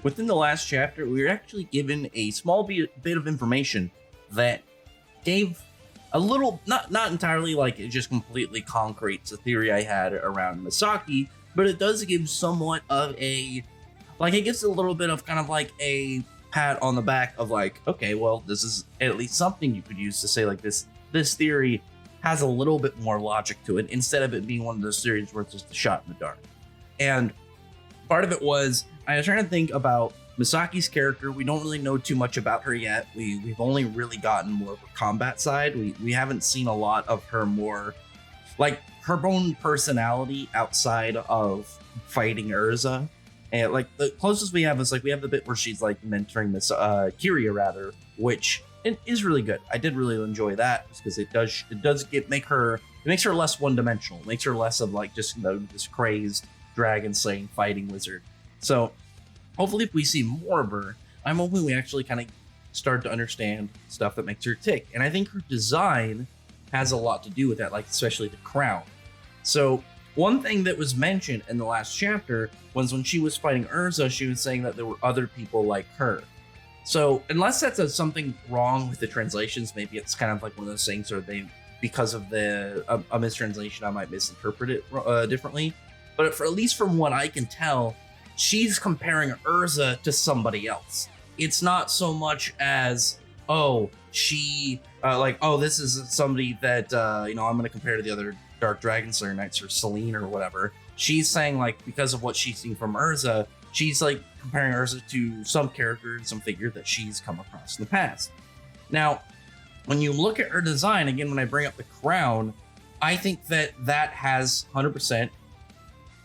Within the last chapter, we were actually given a small bit of information that gave a little, not entirely like it just completely concretes the theory I had around Misaki, but it does give somewhat of a, like it gives a little bit of kind of like a pat on the back of like, okay, well, this is at least something you could use to say like this theory has a little bit more logic to it instead of it being one of those theories where it's just a shot in the dark. And part of it was, I was trying to think about Misaki's character. We don't really know too much about her yet. We've only really gotten more of her combat side. We haven't seen a lot of her more, like her own personality outside of fighting Urza. And like the closest we have is like we have the bit where she's like mentoring Miss Kiria rather, which is really good. I did really enjoy that because it makes her less one dimensional. It makes her less of like just this crazed dragon slaying fighting wizard. So hopefully if we see more of her, I'm hoping we actually kind of start to understand stuff that makes her tick. And I think her design has a lot to do with that, like especially the crown. So one thing that was mentioned in the last chapter was when she was fighting Urza, she was saying that there were other people like her. So unless that's something wrong with the translations, maybe it's kind of like one of those things where because of a mistranslation, I might misinterpret it differently. But at least from what I can tell, she's comparing Urza to somebody else. It's not so much as, this is somebody that, I'm going to compare to the other Dark Dragon Slayer Knights or Celine or whatever. She's saying, like, because of what she's seen from Urza, she's, like, comparing Urza to some character, some figure that she's come across in the past. Now, when you look at her design, again, when I bring up the crown, I think that has 100%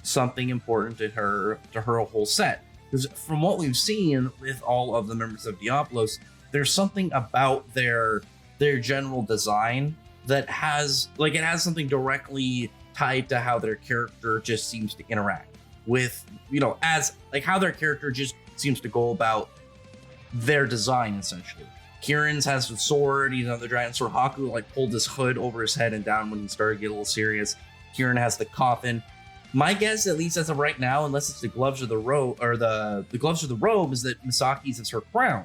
something important to her whole set. Because from what we've seen with all of the members of Diablos, there's something about their general design that has something directly tied to how their character just seems to interact with, as like how their character just seems to go about their design essentially. Kieran's has the sword, the dragon sword. Haku like pulled his hood over his head and down when he started to get a little serious. Kieran has the coffin. My guess, at least as of right now, unless it's the gloves or the robe, or the gloves or the robe, is that Misaki's is her crown.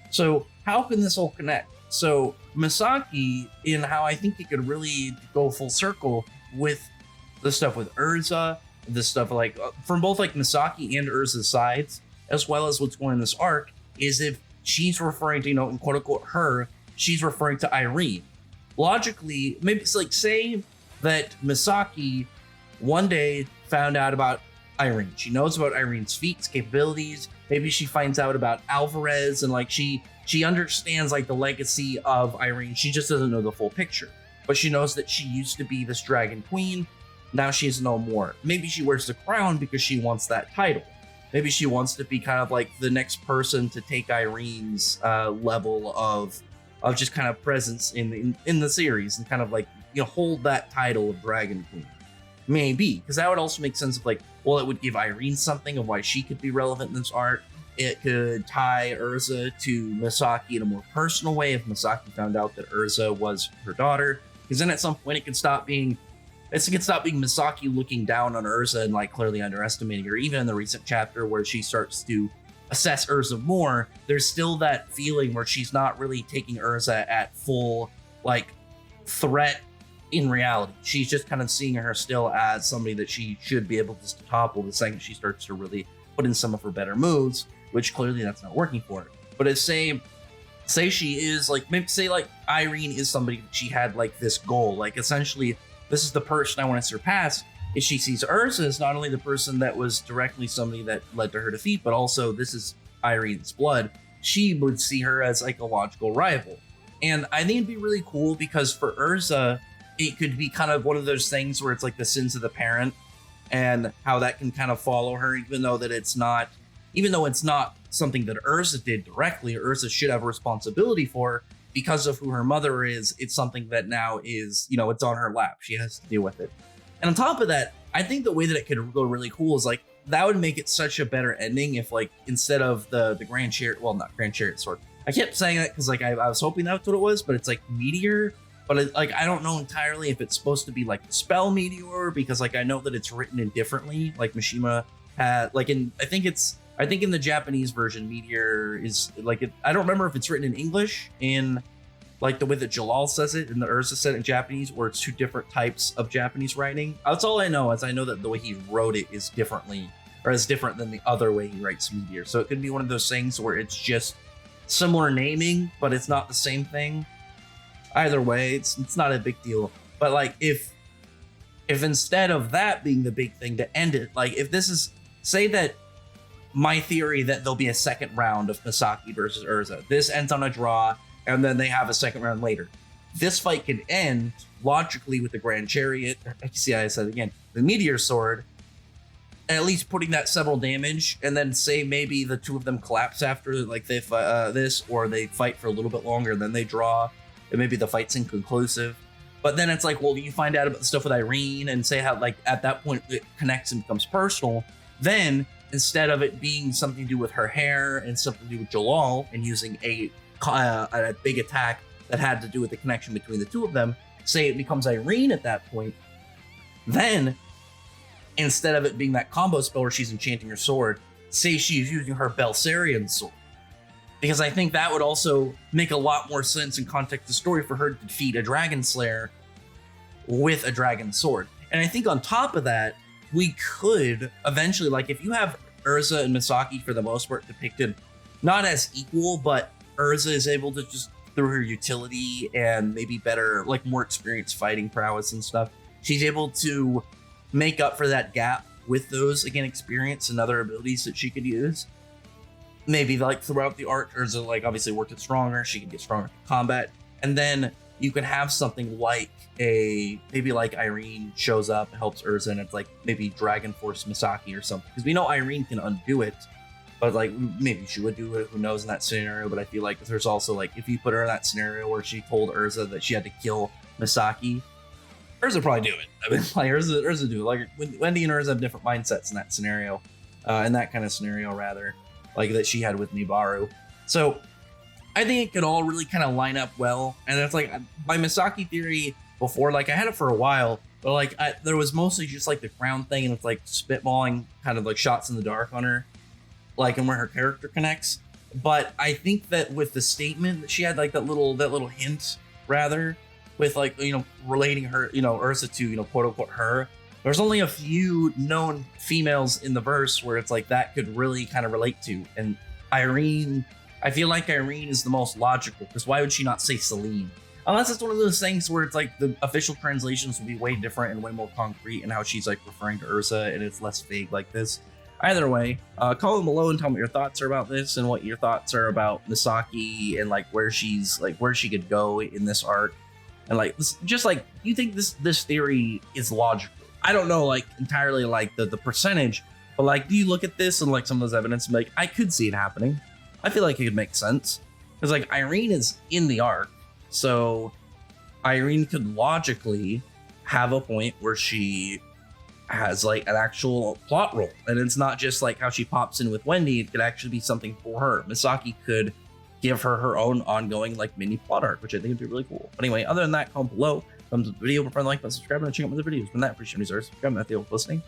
So how can this all connect? So Misaki, in how I think it could really go full circle with the stuff with Urza, the stuff like from both like Misaki and Urza's sides, as well as what's going on in this arc, is if she's referring to, in quote unquote her, she's referring to Irene. Logically, maybe it's like say that Misaki one day found out about Irene. She knows about Irene's feats, capabilities. Maybe she finds out about Alvarez and like she understands like the legacy of Irene. She just doesn't know the full picture. But she knows that she used to be this dragon queen. Now she's no more. Maybe she wears the crown because she wants that title. Maybe she wants to be kind of like the next person to take Irene's level of just kind of presence in the series and kind of like hold that title of dragon queen. Maybe, because that would also make sense of like, well, it would give Irene something of why she could be relevant in this arc. It could tie Urza to Misaki in a more personal way if Misaki found out that Urza was her daughter. Because then at some point it could stop being Misaki looking down on Urza and like clearly underestimating her. Even in the recent chapter where she starts to assess Urza more, there's still that feeling where she's not really taking Urza at full like threat. In reality, she's just kind of seeing her still as somebody that she should be able to topple the second she starts to really put in some of her better moves, which clearly that's not working for her. But if say she is like, maybe say like Irene is somebody that she had like this goal, like essentially this is the person I want to surpass. If she sees Urza as not only the person that was directly somebody that led to her defeat, but also this is Irene's blood, she would see her as like a logical rival. And I think it'd be really cool because for Urza, it could be kind of one of those things where it's like the sins of the parent and how that can kind of follow her, even though it's not something that Urza did directly. Urza should have a responsibility for because of who her mother is. It's something that now is, it's on her lap. She has to deal with it. And on top of that, I think the way that it could go really cool is like, that would make it such a better ending if like, instead of the Grand Chariot, well, not Grand Chariot sword. I kept saying that because like, I was hoping that's what it was, but it's like Meteor. But I don't know entirely if it's supposed to be like the spell Meteor, because like I know that it's written in differently. Like Mishima had I think it's I think in the Japanese version, Meteor is like I don't remember if it's written in English in like the way that Jalal says it and the Urza said it in Japanese, or it's two different types of Japanese writing. That's all I know, is I know that the way he wrote it is different than the other way he writes Meteor. So it could be one of those things where it's just similar naming, but it's not the same thing. Either way, it's not a big deal. But like if instead of that being the big thing to end it, like if this is, say that my theory that there'll be a second round of Misaki versus Urza, this ends on a draw, and then they have a second round later. This fight could end logically with the Grand Chariot. See, I said again, the Meteor Sword, at least putting that several damage, and then say maybe the two of them collapse after like they this, or they fight for a little bit longer, then they draw, and maybe the fight's inconclusive. But then it's like, well, you find out about the stuff with Irene and say how like at that point it connects and becomes personal. Then instead of it being something to do with her hair and something to do with Jalal and using a big attack that had to do with the connection between the two of them, say it becomes Irene at that point. Then instead of it being that combo spell where she's enchanting her sword, say she's using her Belsarian sword. Because I think that would also make a lot more sense in context of the story for her to defeat a Dragon Slayer with a dragon sword. And I think on top of that, we could eventually, like if you have Urza and Misaki for the most part depicted not as equal, but Urza is able to just through her utility and maybe better, like more experienced fighting prowess and stuff, she's able to make up for that gap with those, again, experience and other abilities that she could use. Maybe like throughout the arc, Urza like obviously worked it stronger, she can get stronger in combat, and then you could have something like maybe like Irene shows up, helps Urza, and it's like maybe Dragon Force Misaki or something, because we know Irene can undo it, but like maybe she would do it, who knows in that scenario. But I feel like there's also like if you put her in that scenario where she told Urza that she had to kill Misaki, Urza would probably do it. I mean, like Urza do it. Like Wendy and Urza have different mindsets in that scenario, in that kind of scenario rather, like that she had with Nibaru. So I think it could all really kind of line up well. And it's like my Misaki theory before, like I had it for a while, but like there was mostly just like the crown thing, and it's like spitballing kind of like shots in the dark on her, like and where her character connects. But I think that with the statement that she had, like that little hint rather, with like, you know, relating her, you know, Urza to, you know, quote unquote her, there's only a few known females in the verse where it's like that could really kind of relate to. And Irene, I feel like Irene is the most logical, because why would she not say Celine? Unless it's one of those things where it's like the official translations will be way different and way more concrete in how she's like referring to Urza, and it's less vague like this. Either way, comment below and tell me what your thoughts are about this, and what your thoughts are about Misaki and like where she could go in this arc. And like just like, do you think this theory is logical? I don't know like entirely like the percentage, but like do you look at this and like some of those evidence and be like, I could see it happening. I feel like it could make sense, because like Irene is in the arc, so Irene could logically have a point where she has like an actual plot role, and it's not just like how she pops in with Wendy. It could actually be something for her. Misaki could give her own ongoing like mini plot arc, which I think would be really cool. But anyway, other than that, comment below, thumbs up the video, prefer like, subscribe, and check out my other videos. From that, appreciate you, subscribe, and thank you for listening.